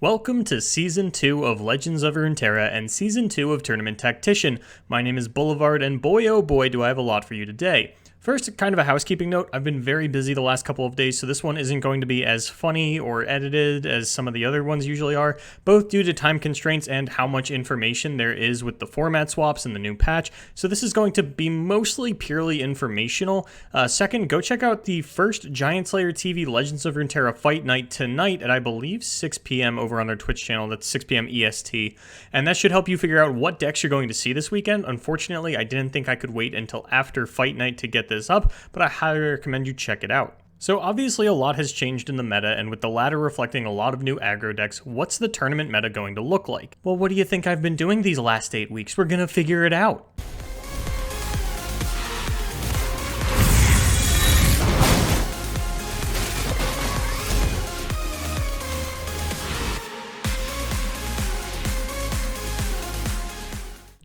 Welcome to Season 2 of Legends of Runeterra and Season 2 of Tournament Tactician. My name is Boulevard, and boy oh boy do I have a lot for you today. First, kind of a housekeeping note, I've been very busy the last couple of days, so this one isn't going to be as funny or edited as some of the other ones usually are, both due to time constraints and how much information there is with the format swaps and the new patch, so this is going to be mostly purely informational. Second, go check out the first Giant Slayer TV Legends of Runeterra Fight Night tonight at, I believe, 6 p.m. over on their Twitch channel. That's 6 p.m. EST, and that should help you figure out what decks you're going to see this weekend. Unfortunately, I didn't think I could wait until after Fight Night to get this up, but I highly recommend you check it out. So obviously a lot has changed in the meta, and with the latter reflecting a lot of new aggro decks, what's the tournament meta going to look like? Well, what do you think I've been doing these last 8 weeks? We're gonna figure it out.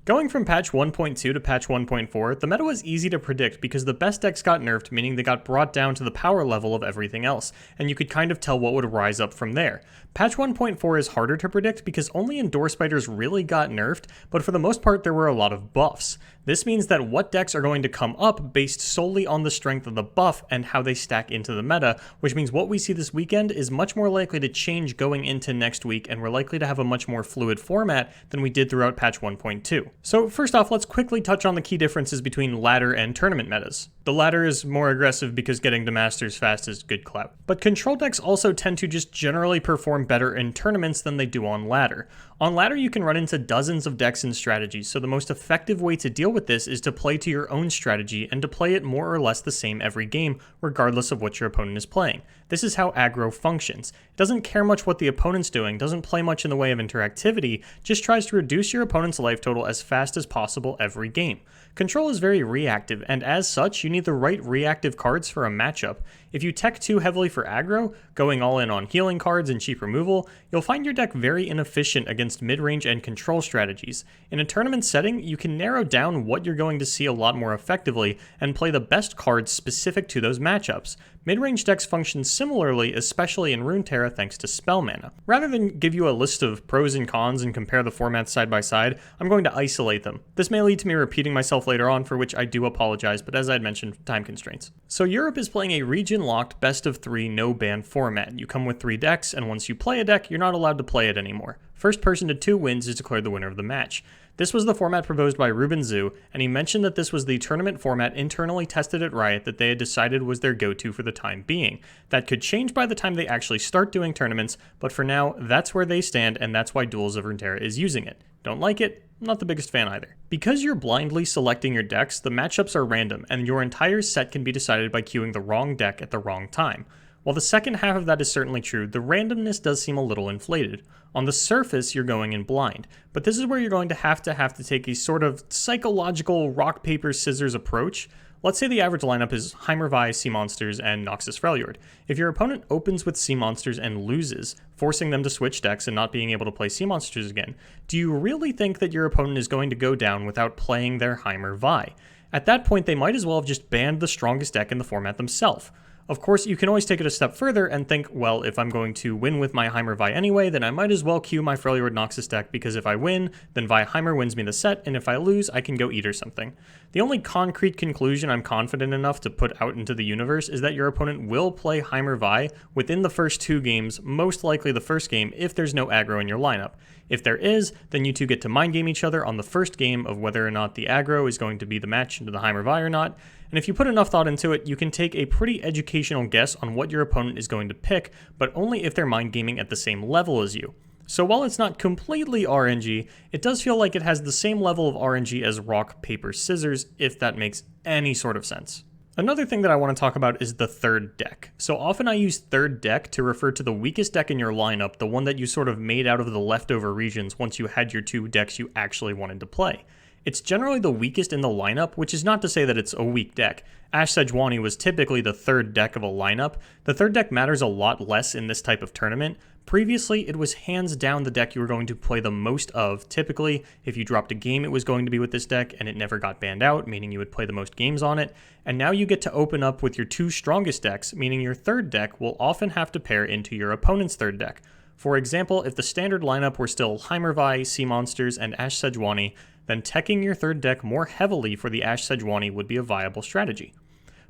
Going from patch 1.2 to patch 1.4, the meta was easy to predict because the best decks got nerfed, meaning they got brought down to the power level of everything else, and you could kind of tell what would rise up from there. Patch 1.4 is harder to predict because only Endure Spiders really got nerfed, but for the most part there were a lot of buffs. This means that what decks are going to come up based solely on the strength of the buff and how they stack into the meta, which means what we see this weekend is much more likely to change going into next week, and we're likely to have a much more fluid format than we did throughout patch 1.2. So first off, let's quickly touch on the key differences between ladder and tournament metas. The ladder is more aggressive because getting to Masters fast is good clout. But control decks also tend to just generally perform better in tournaments than they do on ladder. On ladder, you can run into dozens of decks and strategies, so the most effective way to deal with this is to play to your own strategy and to play it more or less the same every game, regardless of what your opponent is playing. This is how aggro functions. It doesn't care much what the opponent's doing, doesn't play much in the way of interactivity, just tries to reduce your opponent's life total as fast as possible every game. Control is very reactive, and as such, you need the right reactive cards for a matchup. If you tech too heavily for aggro, going all in on healing cards and cheap removal, you'll find your deck very inefficient against mid-range and control strategies. In a tournament setting, you can narrow down what you're going to see a lot more effectively and play the best cards specific to those matchups. Mid-range decks function similarly, especially in Runeterra thanks to spell mana. Rather than give you a list of pros and cons and compare the formats side by side, I'm going to isolate them. This may lead to me repeating myself later on, for which I do apologize, but as I had mentioned, time constraints. So Europe is playing a region-locked best of 3 no-ban format. You come with 3 decks, and once you play a deck, you're not allowed to play it anymore. First person to 2 wins is declared the winner of the match. This was the format proposed by Ruben Zoo, and he mentioned that this was the tournament format internally tested at Riot that they had decided was their go-to for the time being. That could change by the time they actually start doing tournaments, but for now, that's where they stand, and that's why Duels of Runeterra is using it. Don't like it? Not the biggest fan either. Because you're blindly selecting your decks, the matchups are random, and your entire set can be decided by queuing the wrong deck at the wrong time. While the second half of that is certainly true, the randomness does seem a little inflated. On the surface, you're going in blind, but this is where you're going to have to take a sort of psychological rock, paper, scissors approach. Let's say the average lineup is Heimervi, Sea Monsters, and Noxus Freljord. If your opponent opens with Sea Monsters and loses, forcing them to switch decks and not being able to play Sea Monsters again, do you really think that your opponent is going to go down without playing their Heimervi? At that point, they might as well have just banned the strongest deck in the format themselves. Of course, you can always take it a step further and think, well, if I'm going to win with my Heimervi anyway, then I might as well queue my Freljord Noxus deck, because if I win, then Vi Heimer wins me the set, and if I lose, I can go eat or something. The only concrete conclusion I'm confident enough to put out into the universe is that your opponent will play Heimervi within the first 2 games, most likely the first game, if there's no aggro in your lineup. If there is, then you two get to mind game each other on the first game of whether or not the aggro is going to be the match into the Heimervi or not, and if you put enough thought into it, you can take a pretty educational guess on what your opponent is going to pick, but only if they're mind gaming at the same level as you. So while it's not completely RNG, it does feel like it has the same level of RNG as rock, paper, scissors, if that makes any sort of sense. Another thing that I want to talk about is the third deck. So often I use third deck to refer to the weakest deck in your lineup, the one that you sort of made out of the leftover regions once you had your 2 decks you actually wanted to play. It's generally the weakest in the lineup, which is not to say that it's a weak deck. Ash Sejuani was typically the third deck of a lineup. The third deck matters a lot less in this type of tournament. Previously, it was hands down the deck you were going to play the most of. Typically, if you dropped a game, it was going to be with this deck, and it never got banned out, meaning you would play the most games on it. And now you get to open up with your 2 strongest decks, meaning your third deck will often have to pair into your opponent's third deck. For example, if the standard lineup were still Heimervi, Sea Monsters, and Ash Sejuani, then teching your third deck more heavily for the Ash Sejuani would be a viable strategy.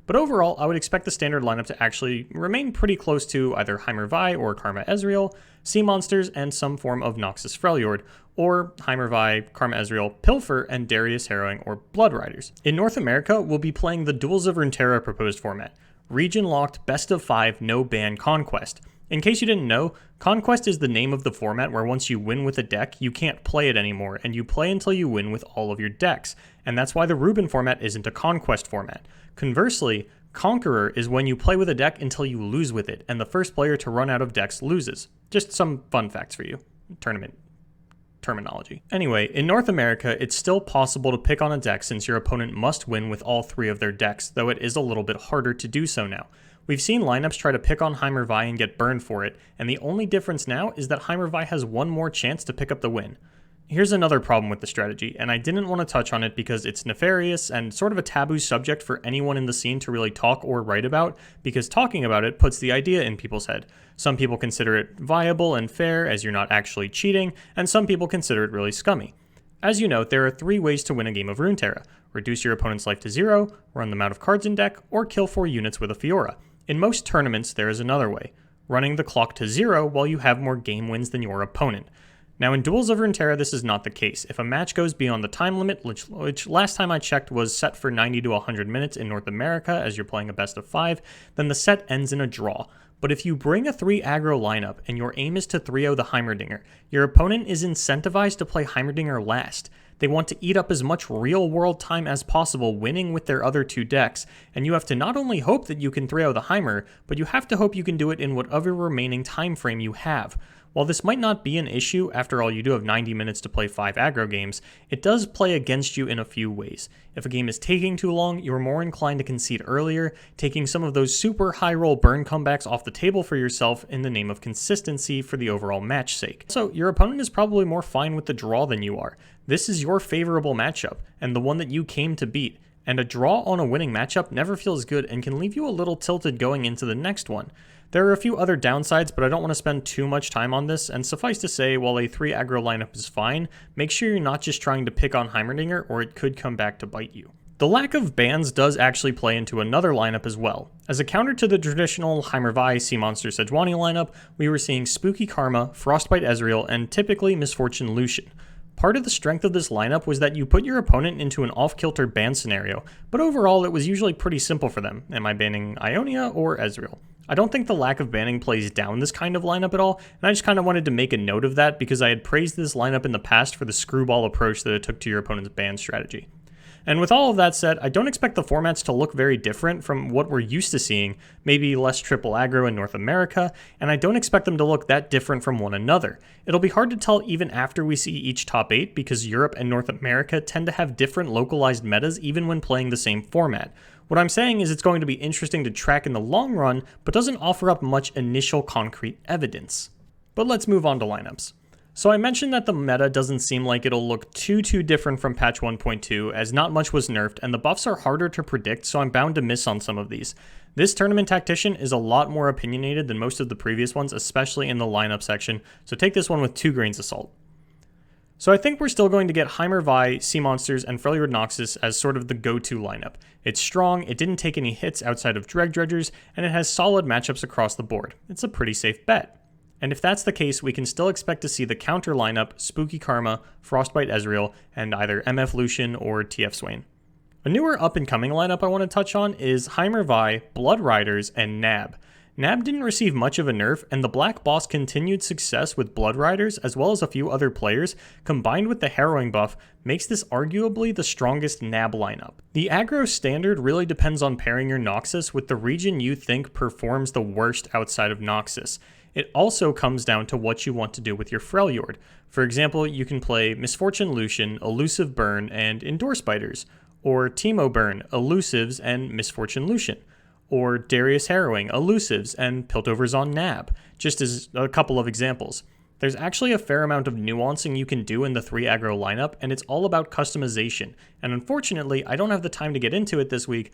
But overall, I would expect the standard lineup to actually remain pretty close to either Heimervi or Karma Ezreal, Sea Monsters, and some form of Noxus Freljord, or Heimervi, Karma Ezreal, Pilfer, and Darius Harrowing or Blood Riders. In North America, we'll be playing the Duels of Runeterra proposed format, region-locked best of 5 no-ban Conquest. In case you didn't know, Conquest is the name of the format where once you win with a deck, you can't play it anymore, and you play until you win with all of your decks, and that's why the Ruben format isn't a Conquest format. Conversely, Conqueror is when you play with a deck until you lose with it, and the first player to run out of decks loses. Just some fun facts for you. Tournament terminology. Anyway, in North America, it's still possible to pick on a deck since your opponent must win with all 3 of their decks, though it is a little bit harder to do so now. We've seen lineups try to pick on Heimervi and get burned for it, and the only difference now is that Heimervi has one more chance to pick up the win. Here's another problem with the strategy, and I didn't want to touch on it because it's nefarious and sort of a taboo subject for anyone in the scene to really talk or write about, because talking about it puts the idea in people's head. Some people consider it viable and fair as you're not actually cheating, and some people consider it really scummy. As you know, there are 3 ways to win a game of Runeterra: reduce your opponent's life to 0, run them out of cards in deck, or kill 4 units with a Fiora. In most tournaments, there is another way: running the clock to 0 while you have more game wins than your opponent. Now in Duels of Runeterra, this is not the case. If a match goes beyond the time limit, which last time I checked was set for 90 to 100 minutes in North America as you're playing a best of 5, then the set ends in a draw. But if you bring a 3 aggro lineup and your aim is to 3-0 the Heimerdinger, your opponent is incentivized to play Heimerdinger last. They want to eat up as much real-world time as possible winning with their other 2 decks, and you have to not only hope that you can 3-0 the Heimer, but you have to hope you can do it in whatever remaining time frame you have. While this might not be an issue, after all you do have 90 minutes to play 5 aggro games, it does play against you in a few ways. If a game is taking too long, you're more inclined to concede earlier, taking some of those super high roll burn comebacks off the table for yourself in the name of consistency for the overall match sake. So your opponent is probably more fine with the draw than you are. This is your favorable matchup, and the one that you came to beat. And a draw on a winning matchup never feels good and can leave you a little tilted going into the next one. There are a few other downsides, but I don't want to spend too much time on this, and suffice to say, while a 3 aggro lineup is fine, make sure you're not just trying to pick on Heimerdinger or it could come back to bite you. The lack of bans does actually play into another lineup as well. As a counter to the traditional Heimervi, Sea Monster, Sejuani lineup, we were seeing Spooky Karma, Frostbite Ezreal, and typically Misfortune Lucian. Part of the strength of this lineup was that you put your opponent into an off-kilter ban scenario, but overall it was usually pretty simple for them. Am I banning Ionia or Ezreal? I don't think the lack of banning plays down this kind of lineup at all, and I just kind of wanted to make a note of that because I had praised this lineup in the past for the screwball approach that it took to your opponent's ban strategy. And with all of that said, I don't expect the formats to look very different from what we're used to seeing, maybe less triple aggro in North America, and I don't expect them to look that different from one another. It'll be hard to tell even after we see each top 8 because Europe and North America tend to have different localized metas even when playing the same format. What I'm saying is it's going to be interesting to track in the long run, but doesn't offer up much initial concrete evidence. But let's move on to lineups. So I mentioned that the meta doesn't seem like it'll look too different from patch 1.2 as not much was nerfed and the buffs are harder to predict, so I'm bound to miss on some of these. This tournament Tactician is a lot more opinionated than most of the previous ones, especially in the lineup section, so take this one with 2 grains of salt. So I think we're still going to get Heimervi, Sea Monsters, and Freljord Noxus as sort of the go-to lineup. It's strong, it didn't take any hits outside of Dredgers, and it has solid matchups across the board. It's a pretty safe bet. And if that's the case, we can still expect to see the counter lineup, Spooky Karma, Frostbite Ezreal, and either MF Lucian or TF Swain. A newer up-and-coming lineup I want to touch on is Heimervi, Blood Riders, and Nab. Nab didn't receive much of a nerf, and the Black Boss continued success with Blood Riders as well as a few other players, combined with the Harrowing buff, makes this arguably the strongest Nab lineup. The aggro standard really depends on pairing your Noxus with the region you think performs the worst outside of Noxus. It also comes down to what you want to do with your Freljord. For example, you can play Misfortune Lucian, Elusive Burn, and Endure Spiders, or Teemo Burn, Elusives, and Misfortune Lucian, or Darius Harrowing, Elusives, and Piltover's on Nab, just as a couple of examples. There's actually a fair amount of nuancing you can do in the 3 aggro lineup, and it's all about customization, and unfortunately, I don't have the time to get into it this week,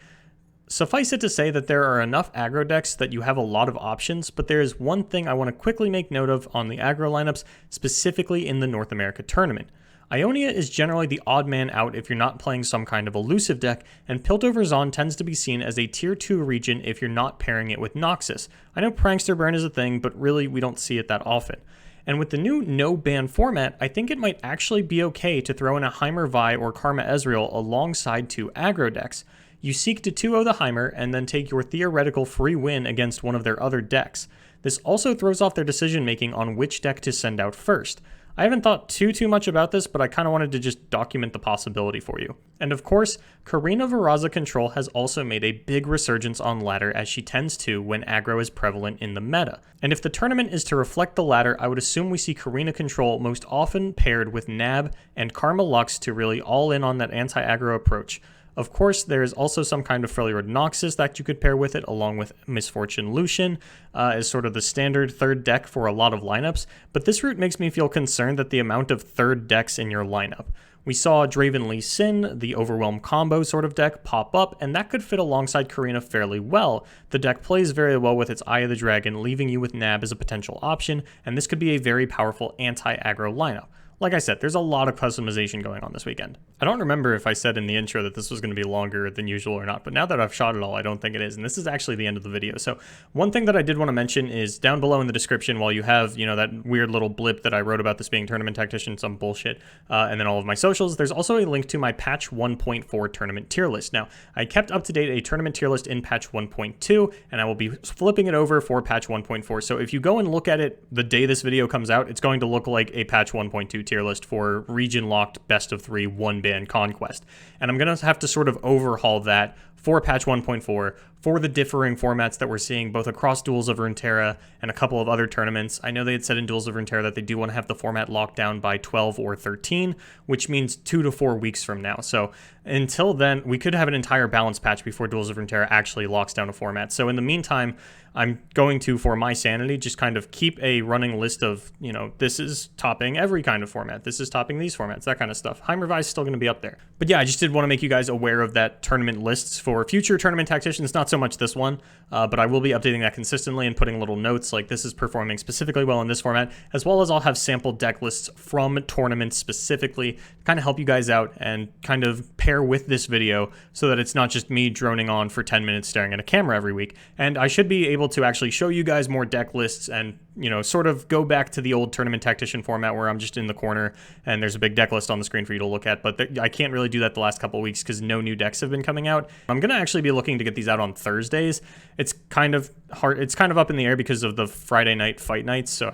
Suffice it to say that there are enough aggro decks that you have a lot of options, but there is one thing I want to quickly make note of on the aggro lineups, specifically in the North America tournament. Ionia is generally the odd man out if you're not playing some kind of elusive deck, and Piltover Zon tends to be seen as a tier 2 region if you're not pairing it with Noxus. I know Prankster Burn is a thing, but really we don't see it that often. And with the new no-ban format, I think it might actually be okay to throw in a Heimer Vi or Karma Ezreal alongside 2 aggro decks. You seek to 2-0 the Heimer and then take your theoretical free win against one of their other decks. This also throws off their decision making on which deck to send out first. I haven't thought too much about this, but I kind of wanted to just document the possibility for you. And of course, Karina Varaza Control has also made a big resurgence on ladder, as she tends to when aggro is prevalent in the meta. And if the tournament is to reflect the latter, I would assume we see Karina Control most often paired with Nab and Karma Lux to really all in on that anti-aggro approach. Of course, there is also some kind of Freljord Noxus that you could pair with it, along with Misfortune Lucian as sort of the standard third deck for a lot of lineups, but this route makes me feel concerned that the amount of third decks in your lineup. We saw Draven Lee Sin, the Overwhelm combo sort of deck, pop up, and that could fit alongside Karina fairly well. The deck plays very well with its Eye of the Dragon, leaving you with Nab as a potential option, and this could be a very powerful anti-aggro lineup. Like I said, there's a lot of customization going on this weekend. I don't remember if I said in the intro that this was going to be longer than usual or not, but now that I've shot it all, I don't think it is, and this is actually the end of the video. So one thing that I did want to mention is down below in the description, while you have, that weird little blip that I wrote about this being Tournament Tactician, some bullshit, and then all of my socials, there's also a link to my patch 1.4 tournament tier list. Now, I kept up to date a tournament tier list in patch 1.2, and I will be flipping it over for patch 1.4. So if you go and look at it the day this video comes out, it's going to look like a patch 1.2 tier list for region-locked best of 3 one-ban conquest. And I'm going to have to sort of overhaul that for patch 1.4 for the differing formats that we're seeing both across Duels of Runeterra and a couple of other tournaments. I know they had said in Duels of Runeterra that they do want to have the format locked down by 12 or 13, which means 2 to 4 weeks from now. So until then, we could have an entire balance patch before Duels of Runeterra actually locks down a format. So in the meantime, I'm going to, for my sanity, just kind of keep a running list of, this is topping every kind of format. This is topping these formats, that kind of stuff. Heimer Vi is still going to be up there. But yeah, I just did want to make you guys aware of that tournament lists for future tournament tacticians. Not so much this one, but I will be updating that consistently and putting little notes like this is performing specifically well in this format, as well as I'll have sample deck lists from tournaments specifically to kind of help you guys out and kind of pair with this video so that it's not just me droning on for 10 minutes staring at a camera every week. And I should be able to actually show you guys more deck lists and, sort of go back to the old Tournament Tactician format where I'm just in the corner and there's a big deck list on the screen for you to look at. But I can't really do that the last couple of weeks because no new decks have been coming out. I'm going to actually be looking to get these out on Thursdays. It's kind of hard. It's kind of up in the air because of the Friday night fight nights. So,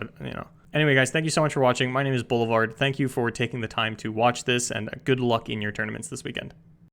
Anyway, guys, thank you so much for watching. My name is Boulevard. Thank you for taking the time to watch this, and good luck in your tournaments this weekend.